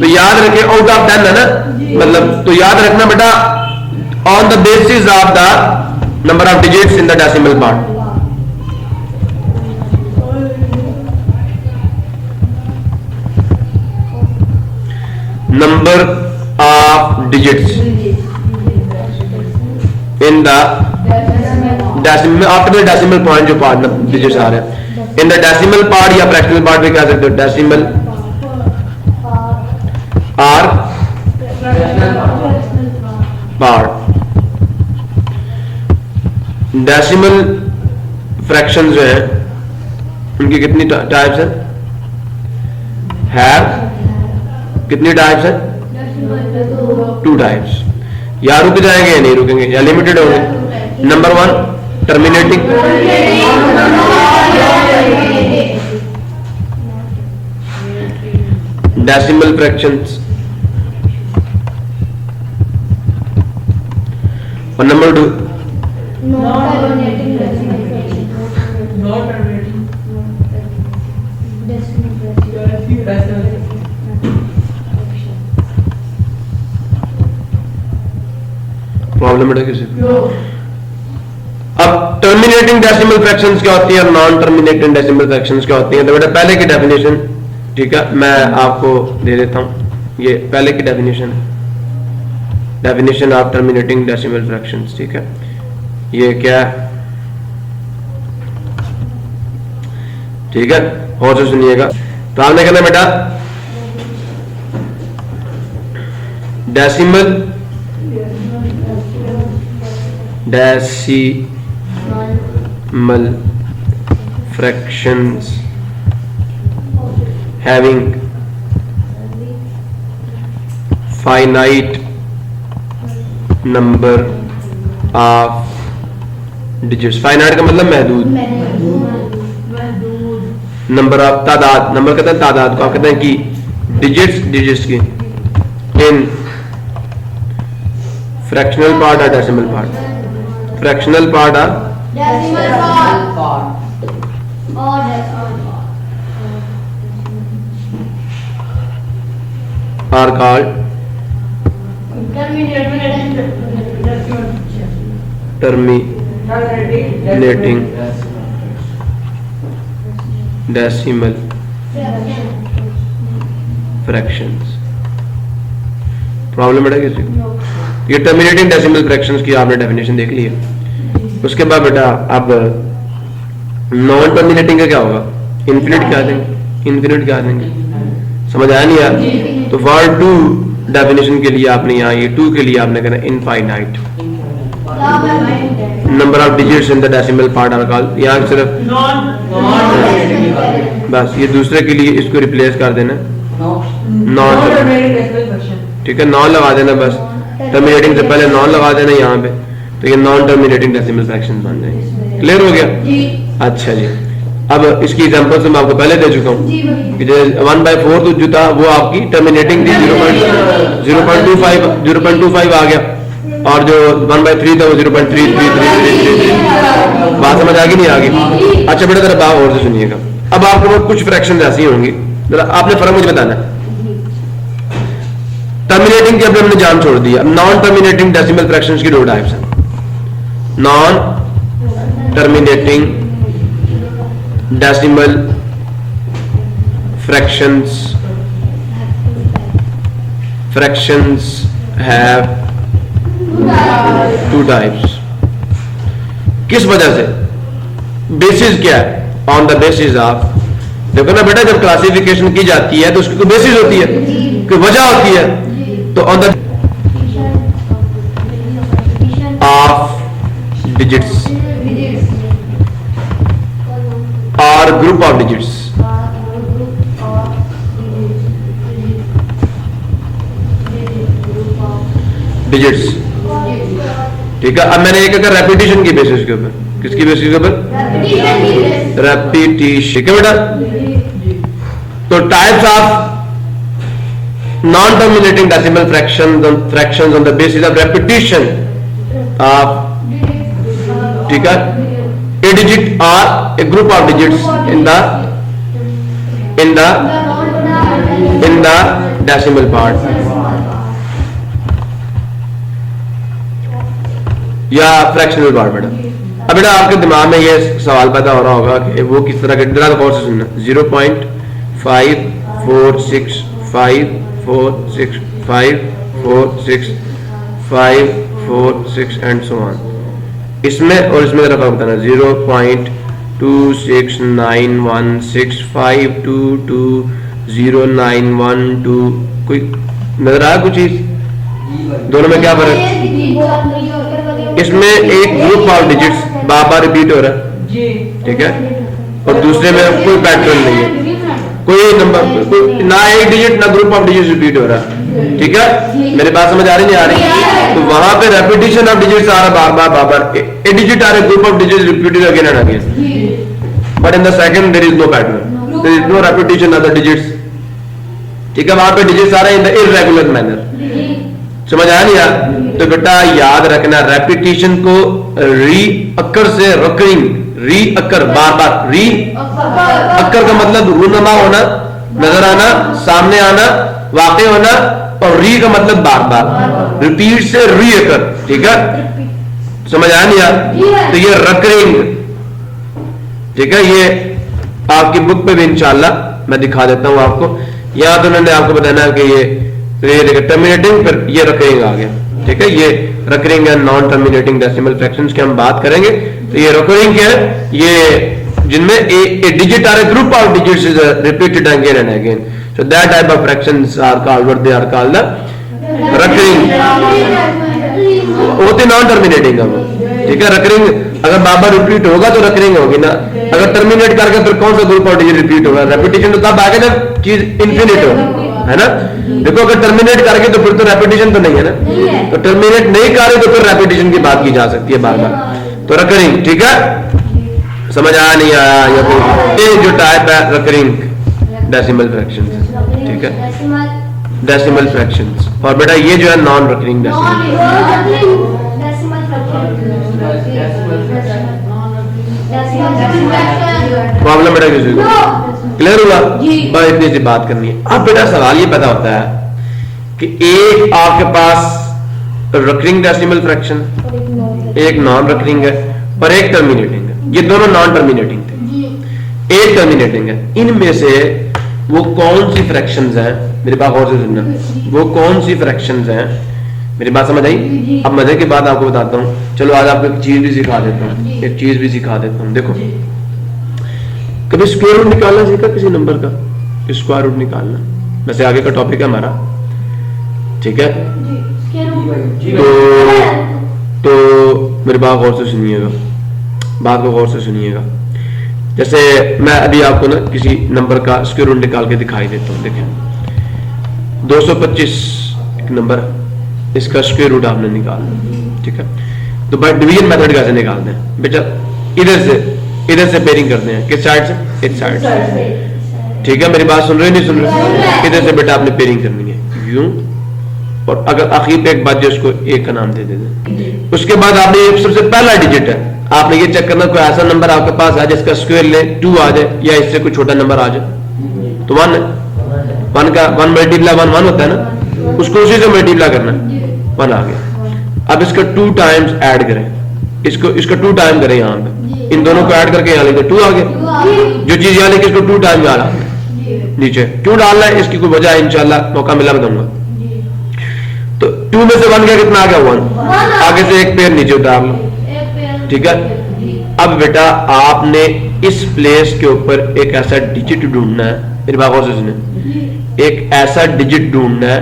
तो याद रखें आउट ऑफ 10 है ना, मतलब तो याद रखना बेटा on the basis of the number of digits in the decimal part. Number of digits in the decimal, after the decimal point जो पार्ट डिजिट्स आ रहे हैं इन द डेसिमल पार्ट या फ्रैक्शनल पार्ट भी कह सकते हो। Decimal or part. Decimal fraction जो है उनकी कितनी टाइप्स है कितनी टाइप्स है? 2 टाइप्स। या रुक जाएंगे या नहीं रुकेंगे या लिमिटेड होंगे। नंबर 1 टर्मिनेटिंग, डेसिमल फ्रैक्शंस, और नंबर 2 प्रॉब्लम है किसी। अब टर्मिनेटिंग डेसिमल फ्रैक्शंस क्या होती है और नॉन टर्मिनेटिंग डेसिमल फ्रैक्शंस क्या होती है? तो बेटा पहले की डेफिनेशन, ठीक है, मैं आपको दे देता हूं। ये पहले की डेफिनेशन है, definition of terminating decimal fractions. ठीक है, ये क्या है? ठीक है, और से सुनिएगा। तो आपने कहना बेटा decimal fractions having finite number of digits। finite का मतलब महदूद, नंबर ऑफ तादाद, नंबर कहते हैं तादाद को, आप कहते हैं कि डिजिट्स की इन फ्रैक्शनल पार्ट और डेसिमल पार्ट। फ्रैक्शनल पार्ट और are called terminating decimal fractions। Problem है किसी को? ये टर्मिनेटिंग डेसिमल फ्रैक्शंस की आपने डेफिनेशन देख ली है। उसके बाद बेटा अब नॉन टर्मिनेटिंग का क्या होगा? इनफिनिट क्या देंगे? इनफिनिट क्या देंगे? समझ आया नहीं यार? तो फॉर 2 डेफिनेशन के लिए आपने यहाँ ये 2 के लिए आपने कहना infinite number of digits in the decimal part are called. यहाँ सिर्फ बस ये दूसरे के लिए इसको रिप्लेस कर देना नॉन, ठीक है, नॉन लगा देना बस। टर्मिनेटिंग से पहले नॉन लगा देना यहाँ पे, तो ये नॉन टर्मिनेटिंग डेसिमल फ्रैक्शंस बन जाएंगे। क्लियर हो गया? अच्छा जी, अब इसकी एग्जांपल से मैं आपको पहले दे चुका हूँ कि जो 1/4 जो था वो आपकी टर्मिनेटिंग थी, 0.25 आ गया, और जो 1/3 था वो 0.3333। बात समझ आ गई नहीं? आ गई। अच्छा बेटा जरा बात और से सुनिएगा। अब आपको कुछ फ्रैक्शन ऐसी होंगी, जरा आपने फर्क मुझे बताना है। टर्मिनेटिंग की अब हमने जान छोड़ दिया। नॉन टर्मिनेटिंग डेसिमल फ्रैक्शंस की 2 टाइप्स हैं। Non terminating decimal fractions have 2 types। किस वजह से? बेसिस क्या है? ऑन द बेसिस ऑफ, देखो ना बेटा जब क्लासिफिकेशन की जाती है तो उसकी कोई बेसिस होती है, कोई वजह होती है। तो ऑन द ऑफ डिजिट्स और ग्रुप ऑफ डिजिट्स। डिजिट्स, ठीक है। अब मैंने एक अगर रेपिटेशन की बेसिस के ऊपर, किसकी बेसिस के ऊपर? रेपिटेशन, ठीक है बेटा। तो types of non terminating decimal fractions on the basis of repetition of, ठीक है, a digit or a group of digits in the decimal part या फ्रैक्शनल पार्ट। बेटा अब बेटा आपके दिमाग में ये सवाल पैदा हो रहा होगा कि वो किस तरह के जरा गौर से सुनना। 0.546546546546 एंड सो ऑन। इसमें और इसमें जरा फर्क बताना। 0.269165220912 कोई नजर आया कुछ चीज? दोनों में क्या फर्क? इसमें एक group of digits bar bar repeat हो रहा है, ठीक है, और दूसरे में कोई पैटर्न नहीं है, कोई नंबर ना एक डिजिट ना ग्रुप ऑफ डिजिट्स रिपीट हो रहा है, ठीक है। मेरी बात समझ आ रही नहीं आ रही? तो वहां पे रेपिटेशन ऑफ डिजिट्स आ रहा बार बार ए डिजिट आ रहा है, group of digits repeated again and again, but in the second there is no pattern, there is no repetition of the digits, ठीक है। वहां पे डिजिट्स आ रहे हैं इन द इररेगुलर मैनर। समझ आया नहीं यार? तो बेटा याद रखना, रेपिटेशन को री अक्कर से रकरिंग, री अक्कर बार बार, री अक्कर का मतलब रूनमा होना, नजर आना, सामने आना, वाकई होना, और री का मतलब बार बार, रिपीट से री अक्कर, ठीक है। समझ आया नहीं यार? तो ये रकरिंग, ठीक है, ये आपकी बुक पे भी इंशाल्लाह मैं दिखा देता हूं आपको। यहां तो उन्होंने आपको बताना है कि ये टर्मिनेटिंग, फिर ये रकरिंग आ गया, ठीक है। ये recurring and non terminating decimal fractions की हम बात करेंगे। तो ये रकरिंग क्या है? ये जिनमें a digit or a group of digits is repeated again and again, so that type of fractions are called what they are called the recurring. होते नॉन टर्मिनेटिंग है वो, ठीक है। रकरिंग अगर बार बार रिपीट होगा तो रकरिंग होगी ना, अगर टर्मिनेट करके फिर कौन सा ग्रुप ऑफ डिजिट रिपीट होगा? रेपिटेशन तो तब आगे जब चीज इन्फिनिट हो, है ना। देखो अगर टर्मिनेट करके तो फिर तो रेपिटेशन तो नहीं है ना, तो टर्मिनेट नहीं करे तो फिर रेपिटेशन की बात की जा सकती है बार बार। तो रकरिंग, ठीक है, समझ आया नहीं आया? ये जो टाइप है रकरिंग डेसिमल फ्रैक्शंस, ठीक है, डेसिमल फ्रैक्शंस। और बेटा ये जो है नॉन रकरिंग डेसिमल। प्रॉब्लम बेटा किसी को क्लियर हुआ? बस इतनी सी बात करनी है। अब बेटा सवाल ये पैदा होता है कि एक आपके पास रकरिंग डेसिमल फ्रैक्शन, एक नॉन रकरिंग है और एक टर्मिनेटिंग है। ये दोनों नॉन टर्मिनेटिंग थे, एक टर्मिनेटिंग है। इनमें से वो कौन सी फ्रैक्शंस हैं? मेरी बात गौर से सुनना, वो कौन सी फ्रैक्शंस हैं? मेरी बात समझ आई? अब मजे की बात आपको बताता हूँ। चलो आज आपको एक चीज भी सिखा देता हूँ, एक चीज भी सिखा देता हूँ। देखो कभी स्क्वायर रूट निकालना सीखा किसी नंबर का? स्क्वायर रूट निकालना वैसे आगे का टॉपिक है हमारा, ठीक है। तो मेरी बात गौर से सुनिएगा, बात को गौर से सुनिएगा। जैसे मैं अभी आपको ना किसी नंबर का स्क्वायर रूट निकाल के दिखाई देता हूँ। देखिए 225 एक नंबर, इसका स्क्वायर रूट आपने निकालना, ठीक है। तो बाय डिवीजन मेथड कैसे निकालते हैं बेटा? इधर से पेयरिंग करते हैं, किस साइड से? इस साइड से, ठीक है। मेरी बात सुन रहे नहीं सुन रहे? इधर से बेटा आपने पेयरिंग करनी है यूं, और अगर आखिर पे एक बात जो उसको एक का नाम दे देते। उसके बाद आपने सबसे पहला डिजिट है, आपने ये चेक करना कोई ऐसा नंबर आपके पास है जिसका स्क्वायर ले 2 आ जाए या इससे कोई छोटा नंबर आ जाए। तो 1 का 1 मल्टीप्लाई 1 होता है ना, उसको उसी से मल्टीप्लाई करना, 1 आ गया। अब इसका 2 टाइम्स ऐड करें, इसका 2 टाइम करें, यहाँ पे इन दोनों को ऐड करके यहाँ लेंगे 2 आ गया। जो चीज यहाँ लेके इसको 2 टाइम डाला नीचे 2 डालना है, इसकी कोई वजह इंशाल्लाह मौका मिला बताऊंगा। तो 2 में से 1 गया, कितना आ गया? 1। आगे से एक पेयर नीचे उतार लो, ठीक है। अब बेटा आपने इस प्लेस के ऊपर एक ऐसा डिजिट ढूंढना है, मेरी बात गौर से सुने, एक ऐसा डिजिट ढूंढना है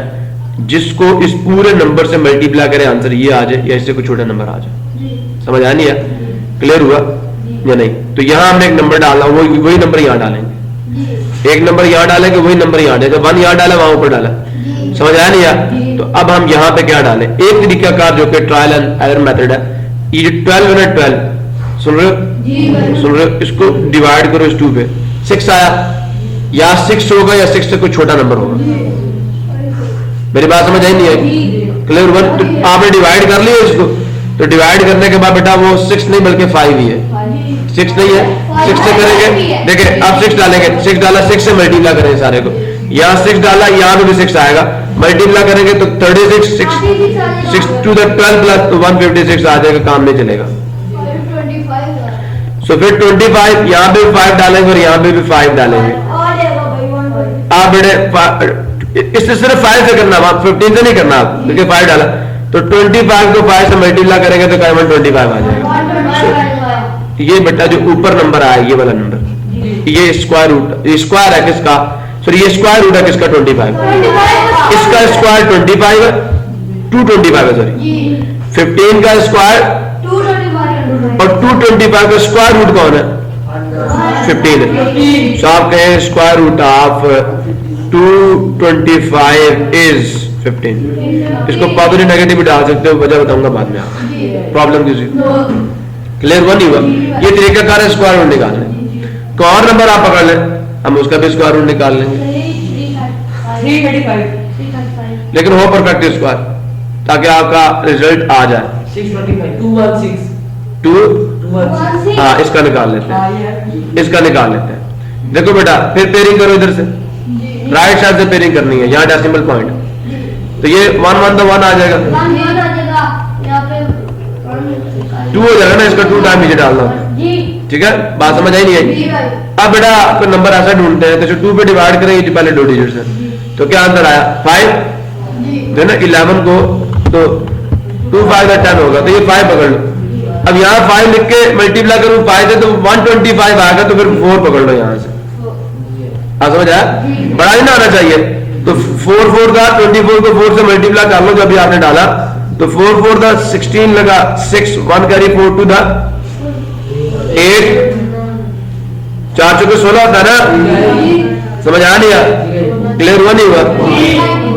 जिसको इस पूरे नंबर से मल्टीप्लाई करें आंसर ये आ जाए या इससे कोई छोटा नंबर आ जाए। समझ आया नहीं है? क्लियर हुआ या नहीं? तो यहां हमने एक नंबर डाला, वही नंबर यहां डालेंगे, एक नंबर यहां डालेंगे, वही नंबर यहां डालेंगे। 1 यहां डाला वहां ऊपर डाला, समझ आया नहीं यार? तो अब हम यहां पे क्या डालें? एक तरीकाकार जो कि ट्रायल एंड एरर मेथड है, ये 12 है ना, 12 सुन रहे हो? सुन रहे हो? इसको डिवाइड करो इस 2 पे, 6 आया, या 6 होगा या 6 से कोई छोटा नंबर होगा। मेरी बात समझ आई नहीं है? क्लियर हुआ? तो आपने डिवाइड कर लिया इसको, तो डिवाइड करने के बाद बेटा वो 6 नहीं बल्कि 5 ही है, 6 नहीं है, 6 से करेंगे। देखिए अब 6 डालेंगे, 6 डाला, 6 से मल्टीप्लाई करें सारे को, यहाँ 6 डाला, यहाँ पे भी 6 आएगा, मल्टीप्लाई करेंगे तो 36 6 टू द 12 प्लस तो 156 आ जाएगा, काम नहीं चलेगा। सो फिर 25 यहाँ पे भी 5 डालेंगे और यहाँ पे भी 5 डालेंगे। आप बेटे इससे सिर्फ 5 से करना, आप 15 से नहीं करना, आप देखिए 5 डाला तो 25 को 5 से मल्टीप्लाई करेंगे तो 125 आ जाएगा। ये बेटा जो ऊपर नंबर आया ये वाला नंबर, ये स्क्वायर रूट, ये स्क्वायर है किसका, सॉरी ये स्क्वायर रूट है किसका 25, इसका स्क्वायर 25 है, 225 है, सॉरी 15 का स्क्वायर और 225 का स्क्वायर रूट कौन है 15 है। तो आप कहें स्क्वायर रूट ऑफ 225 इज 15। इसको पॉजिटिव नेगेटिव भी डाल सकते हो, वजह बताऊंगा बाद में, आप प्रॉब्लम किसी क्लियर हुआ नहीं हुआ। ये तरीका कार है स्क्वायर रूट निकालने। कोई और नंबर आप पकड़ लें, हम उसका भी स्क्वायर रूट निकाल लेंगे, लेकिन हो परफेक्ट स्क्वायर ताकि आपका रिजल्ट आ जाए। 2 हाँ इसका निकाल लेते हैं, इसका निकाल लेते हैं। देखो बेटा फिर पेयरिंग करो, इधर से राइट साइड से पेयरिंग करनी है, यहाँ डेसिमल पॉइंट, तो ये 1 1 तो 1 आ जाएगा, 2 हो जाएगा ना, इसका 2 टाइम नीचे डालना होता है, ठीक है, बात समझ आई नहीं आई। अब बेटा आपको नंबर ऐसा ढूंढते हैं तो 2 पे डिवाइड करेंगे जो पहले 2 डिजिट से, तो क्या आंसर आया 5 है ना, 11 को तो 2 5 का 10 होगा, तो ये 5 पकड़ लो। अब यहाँ 5 लिख के मल्टीप्लाई करूँ 5 से तो 125 आएगा, तो फिर 4 पकड़ लो यहाँ से, समझ आया, बड़ा ही ना आना चाहिए। तो 4 4 का 24 को 4 से मल्टीप्लाई कर लो जो अभी आपने डाला, तो 4 4 का 16 लगा, 6 1 कैरी 4 टू द 8, 4 चौके 16 होता है ना, समझ आ नहीं आया, क्लियर हुआ नहीं हुआ।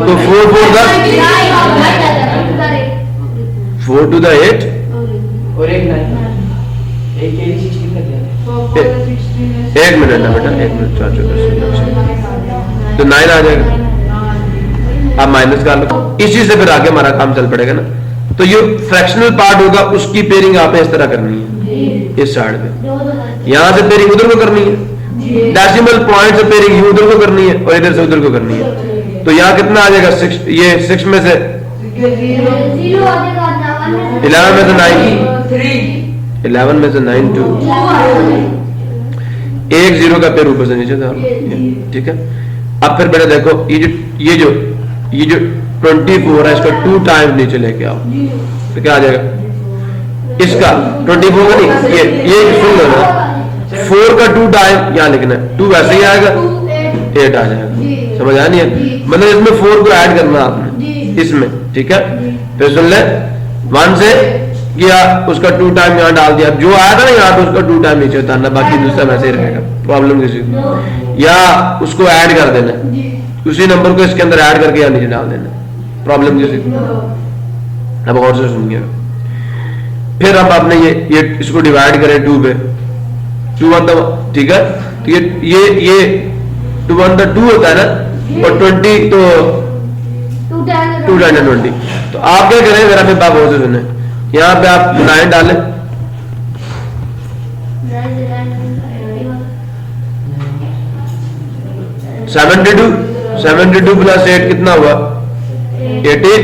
तो 4 4 का 4 टू द 8 और एक मिनट है बेटा, 1 मिनट, 4 तो 9 आ जाएगा, आप माइनस कर लो, इसी से फिर आगे हमारा काम चल पड़ेगा ना। तो ये फ्रैक्शनल पार्ट होगा, उसकी पेयरिंग आपने इस तरह करनी है, इस साइड पे, यहां से पेयरिंग उधर को करनी है, डेसिमल पॉइंट से पेयरिंग उधर को करनी है और इधर से उधर को करनी है। तो यहाँ कितना आ जाएगा 6, ये 6 में से 11 में से 9, 11 में से 9 2, 1 0 का पेड़ ऊपर से नीचे था, ठीक है। अब फिर बेटा देखो ये जो 24 है, इसका 2 टाइम नीचे लेके आओ, तो क्या आ जाएगा, इसका 24 का नहीं, ये सुन लो ना, 4 का 2 टाइम यहाँ लिखना है, 2 वैसे ही आएगा, 8 आ जाएगा, समझ आ नहीं है, मतलब इसमें 4 को ऐड करना आपने इसमें, ठीक है। फिर सुन ले 1 से किया, उसका 2 टाइम यहाँ डाल दिया, जो आया था ना यहाँ पे उसका 2 टाइम नीचे उतारना, बाकी दूसरा वैसे ही रहेगा, प्रॉब्लम किसी को, या उसको ऐड कर देना, उसी नंबर को इसके अंदर ऐड करके यहाँ नीचे डाल देना, प्रॉब्लम किसी को। अब और से सुनिए, फिर अब आपने ये इसको डिवाइड करें 2 पे, 2 1 ठीक है, तो ये 2 1 2 होता है ना, और 20 तो 2 10 20, तो आप क्या करें, मेरा बात बहुत से सुने, यहाँ पे आप 9 डालें, 72 प्लस 8 कितना हुआ 18,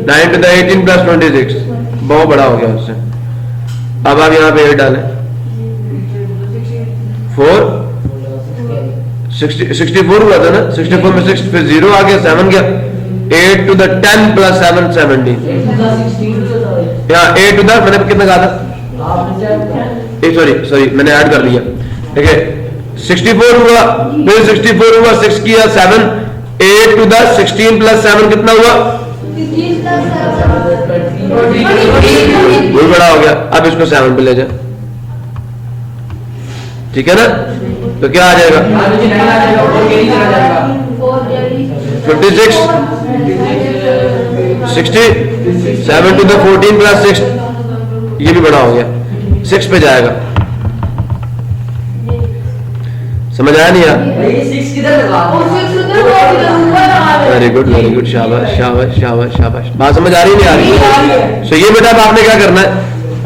9 to the 18 प्लस 26, बहुत बड़ा हो गया उससे। अब आप यहाँ पे 8 डालें, 64 हुआ था ना, 64 में 6 फिर 0 आ गया, 7 गया, 8 to the 10 प्लस 7 17, यहाँ 8 to the मैंने कितना कहा था, सॉरी मैंने ऐड कर लिया, ठीक है, 64 हुआ, फिर 64 हुआ, 6 किया 7, 8 to the 16 प्लस 7 कितना हुआ, वही बड़ा हो गया। अब इसको 7 पे ले जाए, ठीक है ना, तो क्या आ जाएगा 56, 60, 7 to the 14 प्लस 6, ये भी बड़ा हो गया, 6 पे जाएगा, समझ आया नहीं यार, वेरी गुड, शाबाश शाबाश शाबाश शाबाश, बात समझ आ रही नहीं आ रही। सो ये बेटा अब आपने क्या करना है,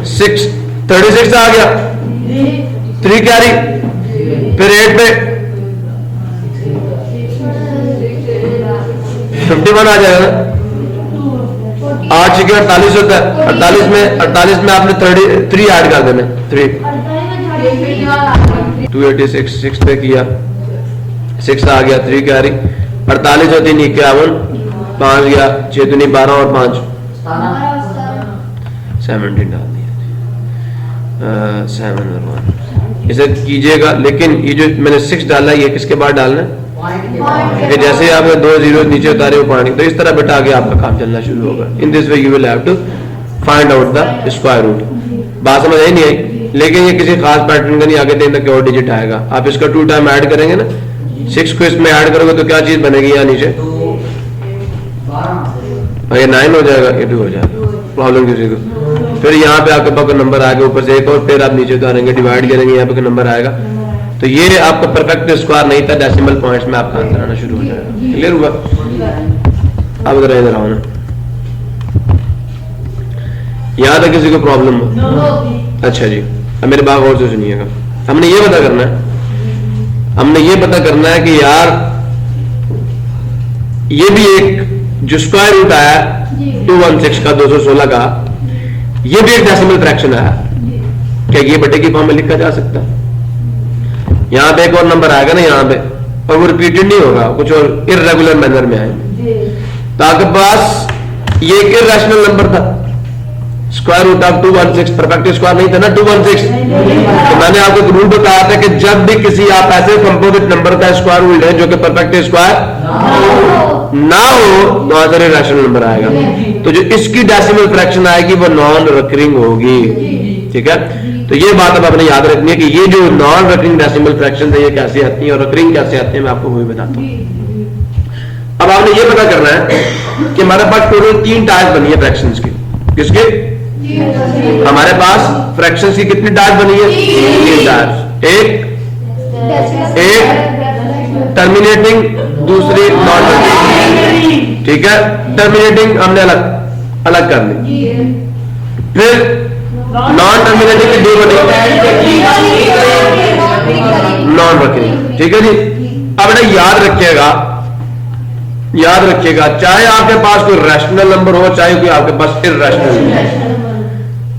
36 आ गया, 3 कैरी, फिर 8 पे 51 आ जाएगा ना। 8 6 48 होता है। 48 में आपने 3 ऐड कर देना। 3 286 6 पे किया, 6 आ गया, 3 कैरी, 48 और 3 51, 5 गया, 6 तो नहीं 12 और 5 17 डाल दिया। 7 और 1 इसे कीजिएगा। लेकिन ये जो मैंने 6 डाला ये किसके बाद डालना है? कि जैसे ही आपने 2 जीरो नीचे उतारे वो पॉइंट, तो इस तरह बेटा आगे आपका काम चलना शुरू होगा। In this way you will have to find out the square root. बात समझ आई नहीं आई? लेकिन ये किसी खास पैटर्न का नहीं, आगे दिन तक और डिजिट आएगा। आप इसका 2 टाइम ऐड करेंगे ना, 6 को इसमें ऐड करोगे तो क्या चीज बनेगी यहाँ नीचे? ये 9 हो जाएगा, ये 2 हो जाएगा, प्रॉब्लम किसी को। फिर यहाँ पे आपके पास नंबर आएगा ऊपर से एक और, फिर आप नीचे उतारेंगे, डिवाइड करेंगे, यहाँ पे नंबर आएगा। तो ये आपका परफेक्ट स्क्वायर नहीं था, डेसिमल पॉइंट्स में आपका आंसर आना शुरू हो जाएगा। क्लियर हुआ? अब इधर आओ ना, यहाँ तक किसी को प्रॉब्लम हो? अच्छा जी, अब मेरे बात और से सुनिएगा। हमने ये पता करना है कि यार ये भी एक जो स्क्वायर रूट आया 216 का 216 का, ये भी एक डेसिमल फ्रैक्शन आया। क्या ये बटे की फॉर्म में लिखा जा सकता है? यहां पे एक और नंबर आएगा ना यहाँ पे, और वो रिपीटेड नहीं होगा, कुछ और इररेगुलर मैनर में आएगा। तो आपके पास ये एक इररेशनल नंबर था, square root of 216, perfect square नहीं था ना 216। तो मैंने आपको एक रूल बताया था कि जब भी किसी आप ऐसे कंपोजिट नंबर का स्क्वायर रूट है जो कि परफेक्ट स्क्वायर ना हो, तो आंसर इररेशनल नंबर आएगा। तो जो इसकी डेसिमल फ्रैक्शन आएगी वो नॉन रिकरिंग होगी। ठीक है, तो ये बात अब आपने याद रखनी है कि ये जो नॉन रिकरिंग डेसिमल फ्रैक्शन है ये कैसे आती है और रिकरिंग कैसे आती है, मैं आपको वही बताता हूँ। अब आपने ये पता करना है कि हमारे पास टोटल 3 टाइप बनी है फ्रैक्शंस की। किसके? हमारे पास फ्रैक्शंस की कितनी टाइप बनी है? 3 टाइप्स। एक टर्मिनेटिंग, दूसरी नॉन टर्मिनेटिंग। ठीक है, टर्मिनेटिंग हमने अलग कर ली। फिर नॉन टर्मिनेटिंग की 2 बनी, नॉन वर्किंग। ठीक है जी, अब बेटा याद रखिएगा, चाहे आपके पास कोई रैशनल नंबर हो, चाहे कोई आपके पास इररेशनल,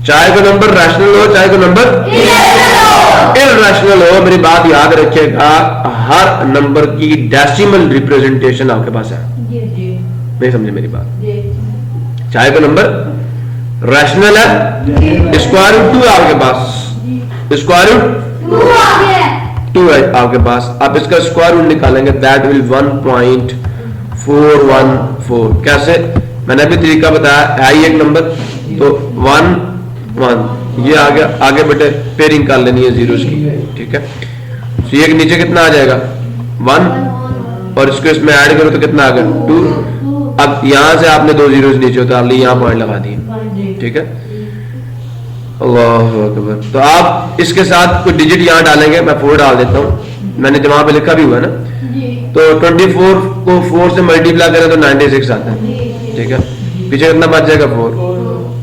चाहे कोई नंबर रैशनल हो, चाहे कोई नंबर इररेशनल हो, मेरी बात याद रखिएगा, हर नंबर की डेसिमल रिप्रेजेंटेशन आपके पास है। नहीं समझे मेरी बात? चाहे कोई नंबर रैशनल है, स्क्वायर रूट 2 है आपके पास, स्क्वायर रूट 2 है आपके पास, आप इसका स्क्वायर रूट निकालेंगे, दैट विल 1.414। कैसे? मैंने अभी तरीका बताया है ही एक नंबर, तो 1 1 ये आ गया, आगे बेटे पेयरिंग कर लेनी है जीरोस की। ठीक है, तो ये नीचे कितना आ जाएगा 1, और इसको इसमें ऐड करो तो कितना आ गया 2। अब यहां से आपने 2 जीरोस नीचे उतार ली, यहां पॉइंट लगा दिए। ठीक है, अल्लाहु अकबर। तो आप इसके साथ कुछ डिजिट यहां डालेंगे, मैं 4 डाल देता हूं, मैंने जब वहां पे लिखा भी हुआ ना। तो 24 को 4 से मल्टीप्लाई करें तो 96 आता है। ठीक है, पीछे कितना बच जाएगा 4,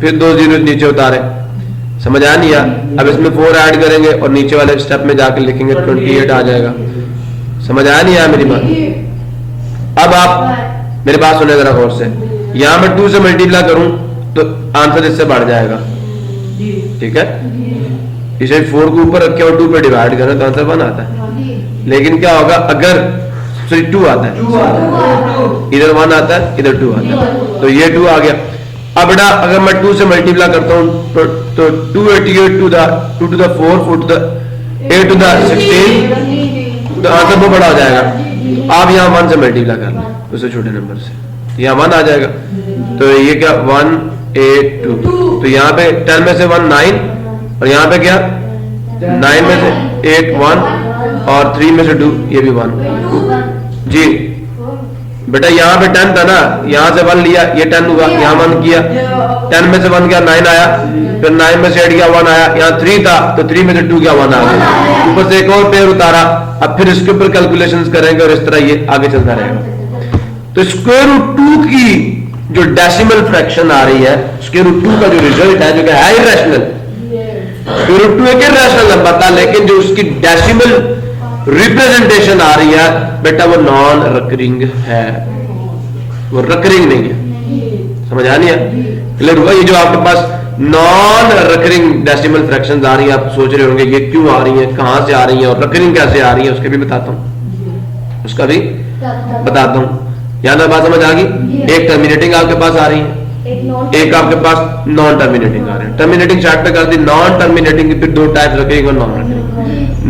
फिर 2 जीरोस नीचे उतारे, समझ आया नहीं? अब इसमें 4 ऐड करेंगे और नीचे वाले स्टेप में जाकर लिखेंगे 28 आ जाएगा। समझ आया नहीं आया मेरी बात? अब आप मेरी बात सुने जरा गौर से, यहां मैं 2 से मल्टीप्लाई करूं तो आंसर इससे बढ़ जाएगा। ठीक है, इसे 4 को ऊपर रखे और 2 पे डिवाइड करें तो आंसर 1 आता है। लेकिन क्या होगा अगर 2 आता है, इधर 1 आता है, इधर 2 आता है, तो ये 2 आ गया। अब बेटा अगर मैं 2 से मल्टीप्लाई करता हूं तो 288 to the 4 to the 8 to the 16, तो आंसर बहुत बड़ा हो जाएगा। आप यहाँ 1 से मल्टीप्लाई कर लें उससे छोटे नंबर से, यहाँ 1 आ जाएगा। तो ये क्या 182, तो यहाँ पे 10 में से 1 9, और यहाँ पे क्या 9 में से 8 1, और 3 में से 2 ये भी 1 जी। बेटा यहाँ पे 10 था ना, यहाँ से 1 लिया, ये 10 हुआ, यहाँ 1 किया, 10 में से 1 गया 9 आया, फिर 9 में से 8 गया 1 आया, यहाँ 3 था तो 3 में से 2 गया 1 आ गया, ऊपर से एक और पेयर उतारा। अब फिर इसके ऊपर कैलकुलेशंस करेंगे और इस तरह ये आगे चलता रहेगा। तो स्क्वायर रूट 2 की जो डेसिमल फ्रैक्शन आ रही है, स्क्वायर रूट 2 का जो रिजल्ट है जो कि है इररेशनल, स्क्वायर रूट 2 एक इररेशनल नंबर था, लेकिन जो उसकी डेसिमल रिप्रेजेंटेशन आ रही है बेटा वो नॉन रिकरिंग है। वो रिकरिंग नहीं है। समझ आ नहीं है? क्लियर हुआ? ये जो आपके पास नॉन रिकरिंग डेसिमल फ्रैक्शंस आ रही है, आप सोच रहे होंगे ये क्यों आ रही है, कहां से आ रही है और रिकरिंग कैसे आ रही है, उसके भी बताता हूं, उसका भी बताता हूं। यहां तक बात समझ आ गई? एक टर्मिनेटिंग आपके पास आ रही है, एक आपके पास नॉन टर्मिनेटिंग आ रही है। टर्मिनेटिंग चार्ट पे कर दी, नॉन टर्मिनेटिंग की फिर दो टाइप रिकरिंग और नॉन रिकरिंग।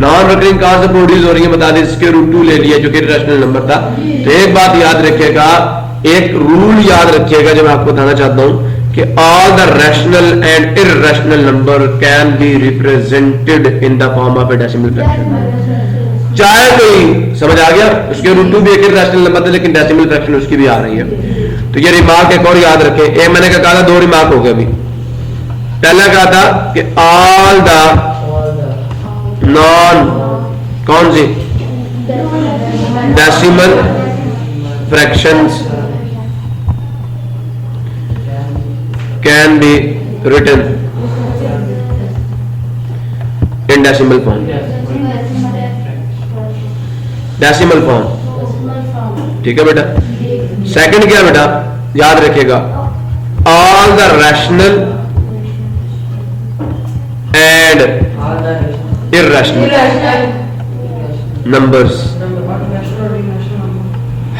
नॉन रिकरिंग कहां से प्रोड्यूस हो रही है बता दी, इसके √2 ले लिया जो कि रैशनल नंबर था। तो एक बात याद रखिएगा, एक रूल याद रखिएगा जो मैं आपको बताना चाहता हूं कि all the rational and irrational number can be represented in the form of A decimal fraction. चाहे कोई, समझ आ गया? उसके √2 भी एक इररेशनल नंबर था लेकिन डेसिमल फ्रैक्शन उसकी भी आ रही है। तो ये रिमार्क एक और याद रखें, एक मैंने क्या कहा था, दो रिमार्क हो गए अभी। पहला कहा था कि ऑल द नॉन कौन सी decimal fractions can be written in decimal form. Decimal form, ठीक है बेटा? सेकंड क्या बेटा, याद रखिएगा, all the rational and irrational numbers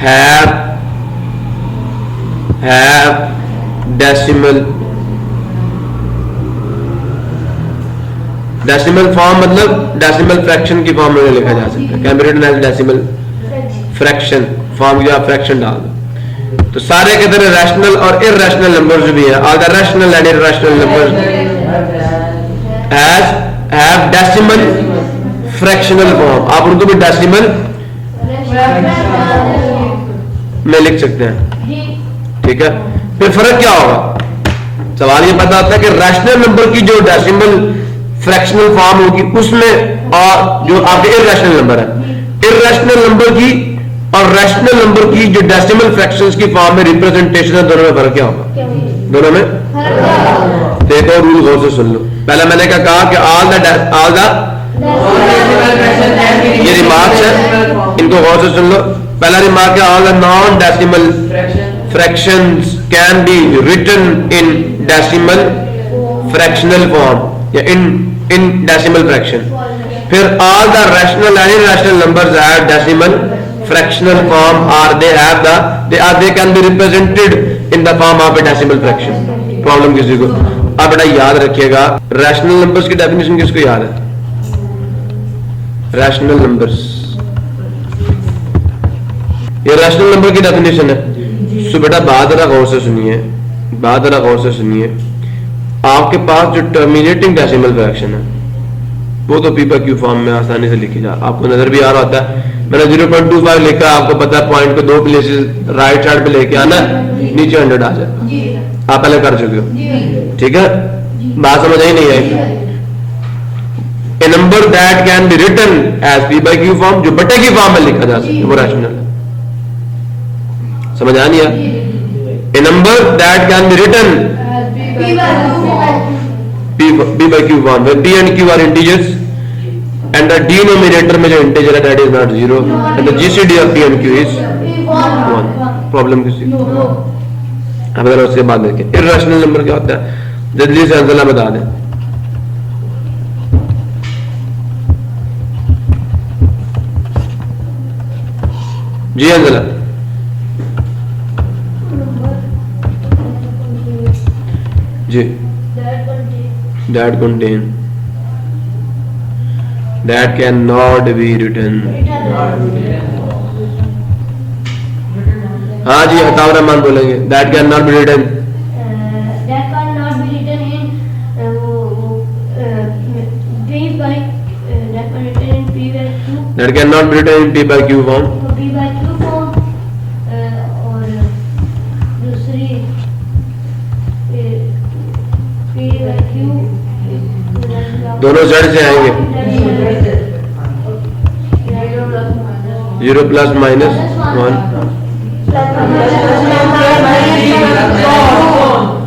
have decimal form, मतलब डेसिमल फ्रैक्शन की फॉर्म में लिखा जा सकता है, can be written as decimal fraction form की आप फ्रैक्शन डाल दो। तो सारे के तरह रैशनल और इररेशनल नंबर्स भी है, all the rational and irrational numbers have decimal fractional form. आप उनको भी डेसिमल में लिख सकते हैं, ठीक है? फिर फर्क क्या होगा? सवाल ये पता होता है कि रैशनल नंबर की जो डेसिमल फ्रैक्शनल फॉर्म होगी उसमें और जो आपके इररेशनल नंबर है, इररेशनल नंबर की और रैशनल नंबर की जो डेसिमल फ्रैक्शंस की फॉर्म में रिप्रेजेंटेशन है, दोनों में फर्क क्या होगा? दोनों में देखो, रूल गौर से सुन लो। पहला मैंने क्या कहा कि ऑल द ये रिमार्क्स है, इनको गौर से सुन लो। पहला रिमार्क है all the non decimal fractions can be written in decimal fractional form या in decimal fraction. फिर all the rational and irrational numbers have decimal fractional form or they can be represented in the form of a decimal fraction. Problem किसी को? अब बेटा याद रखिएगा, rational numbers की definition किसको याद है? रैशनल नंबर्स, ये रैशनल नंबर की डेफिनेशन है। सो बेटा बात जरा गौर से सुनिए, बात जरा गौर से सुनिए। आपके पास जो टर्मिनेटिंग डेसिमल फ्रैक्शन है वो तो पी बाय क्यू फॉर्म में आसानी से लिखी जा, आपको नजर भी आ रहा होता है। मैंने 0.25 लिखा, आपको पता है पॉइंट को दो प्लेसेस राइट साइड पे लेके आना, नीचे 100 आ जाए, आप पहले कर चुके हो, ठीक है? बात समझ आई नहीं आई? A number that can be written as p by q form, जो बटे की फॉर्म में लिखा जा सकता है वो रैशनल है। समझ आ नहीं? A number that can be written p by q form, p and q are integers and the denominator में जो इंटीजर है that is not 0 and the GCD of p and q is 1. Problem किसी? अब अगर उसके बाद देखें irrational number क्या होता है, जल्दी से आंसर बता दें। जी अंजला, जी that contain that cannot be written. हाँ जी हताब रहमान बोलेंगे that cannot be written. That cannot be written in P by Q. That cannot be written in P by Q form. P by Q form और दूसरी P by Q दोनों जड़ से आएंगे, 0 plus minus 1,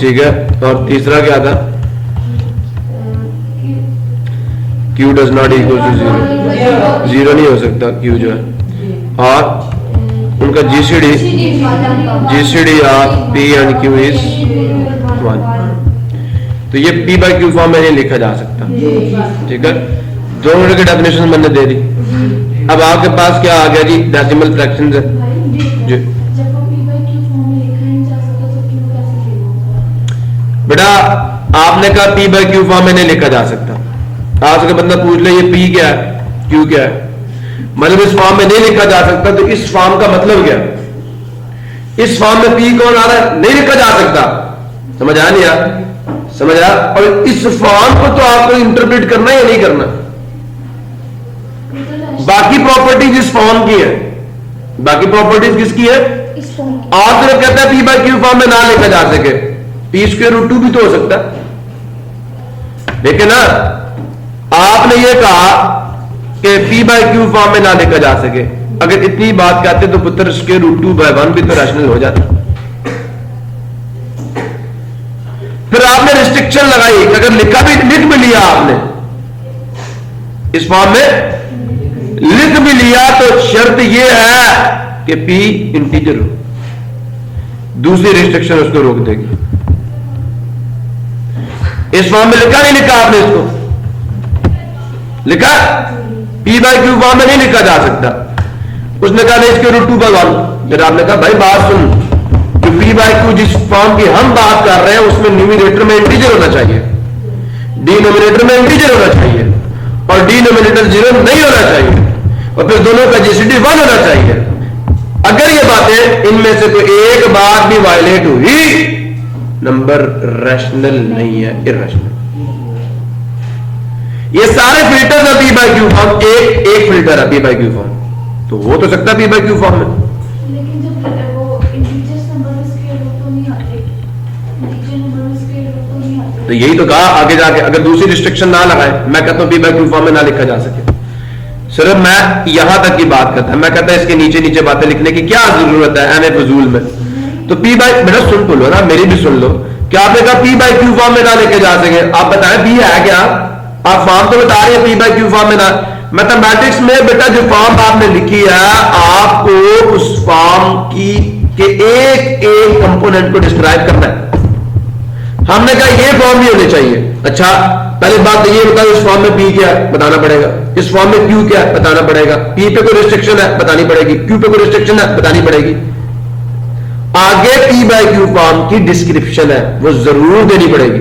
ठीक है? और तीसरा क्या था? Q does not equal to 0, 0 नहीं हो सकता Q जो है। और उन उनका GCD of P and Q is 1। तो ये पी बाई क्यू फॉर्म में नहीं लिखा जा सकता, ठीक है। दोनों की डेफिनेशन मैंने दे दी। अब आपके पास क्या आ गया जी, डेसिमल फ्रैक्शंस है जी। बेटा आपने कहा पी बाई क्यू फॉर्म में नहीं लिखा जा सकता, आपसे बंदा पूछ ले ये पी क्या है क्यू क्या है, मतलब इस फॉर्म में नहीं लिखा जा सकता, तो इस फॉर्म का मतलब क्या, इस फॉर्म में पी कौन आ रहा है, नहीं लिखा जा सकता। समझ आया नहीं यार, समझ आया। और इस फॉर्म को तो आपको इंटरप्रेट करना है या नहीं करना। बाकी प्रॉपर्टीज इस फॉर्म की है, बाकी प्रॉपर्टीज किसकी है, और सिर्फ कहता है पी बाई क्यू फॉर्म में ना लिखा जा सके, पी स्क्वायर रूट 2 भी तो हो सकता है। लेकिन ना आपने ये कहा कि पी बाई क्यू फॉर्म में ना लिखा जा सके, अगर इतनी बात कहते तो पुत्र स्क्वायर रूट 2/1 भी तो रैशनल हो जाता। फिर आपने रिस्ट्रिक्शन लगाई, अगर लिख भी लिया आपने इस फॉर्म में लिख भी लिया तो शर्त यह है कि पी इंटीजर हो, दूसरी रिस्ट्रिक्शन उसको रोक देगी। इस फॉर्म में लिखा नहीं लिखा आपने, इसको लिखा पी बाई क्यू फॉर्म में नहीं लिखा जा सकता। उसने कहा नहीं इसके रूट 2/1। फिर आपने कहा भाई बात सुन, कि पी बाई क्यू जिस फॉर्म की हम बात कर रहे हैं उसमें न्यूमरेटर में इंटीजर होना चाहिए, डिनोमिनेटर में इंटीजर होना चाहिए, और डिनोमिनेटर 0 नहीं होना चाहिए, और फिर दोनों का जीसीडी 1 होना चाहिए। अगर ये बातें इनमें से कोई एक बात भी वायलेट हुई, नंबर रैशनल नहीं है, इरैशनल। ये सारे फिल्टर है पी बाई क्यू फॉर्म, एक फिल्टर है पी बाई क्यू फॉर्म, तो हो तो सकता है पी बाई क्यू फॉर्म में। लेकिन जब वो इंटीजर्स नंबर में स्क्वायर रूट तो नहीं आते, इंटीजर नंबर में स्क्वायर रूट तो नहीं आते। तो यही तो कहा आगे जाके, अगर दूसरी रिस्ट्रिक्शन ना लगाए, मैं कहता हूं पी बाई क्यू फॉर्म में ना लिखा जा सके, सिर्फ मैं यहां तक की बात करता है, मैं कहता इसके नीचे नीचे बातें लिखने की क्या जरूरत है एम ए फजूल में। तो पी बाई, बेटा सुन तो लो ना, मेरी भी सुन लो, क्या आपने कहा पी बाई क्यू फॉर्म में ना लेके जा सके, आप बताएं पी है क्या, आप फॉर्म तो बता रहे हैं पी बाई क्यू फॉर्म में ना। मैथमेटिक्स में बेटा जो फॉर्म आपने लिखी है, आपको उस फॉर्म की के एक एक कंपोनेंट को डिस्क्राइब करना है। हमने कहा ये फॉर्म भी होनी चाहिए। अच्छा पहले बात तो ये बताओ इस फॉर्म में पी क्या है बताना पड़ेगा, इस फॉर्म में क्यू क्या है बताना पड़ेगा, पी पे कोई रिस्ट्रिक्शन है बतानी पड़ेगी, क्यू पे कोई रिस्ट्रिक्शन है बतानी पड़ेगी। आगे पी बाई क्यू फॉर्म की डिस्क्रिप्शन है वो जरूर देनी पड़ेगी।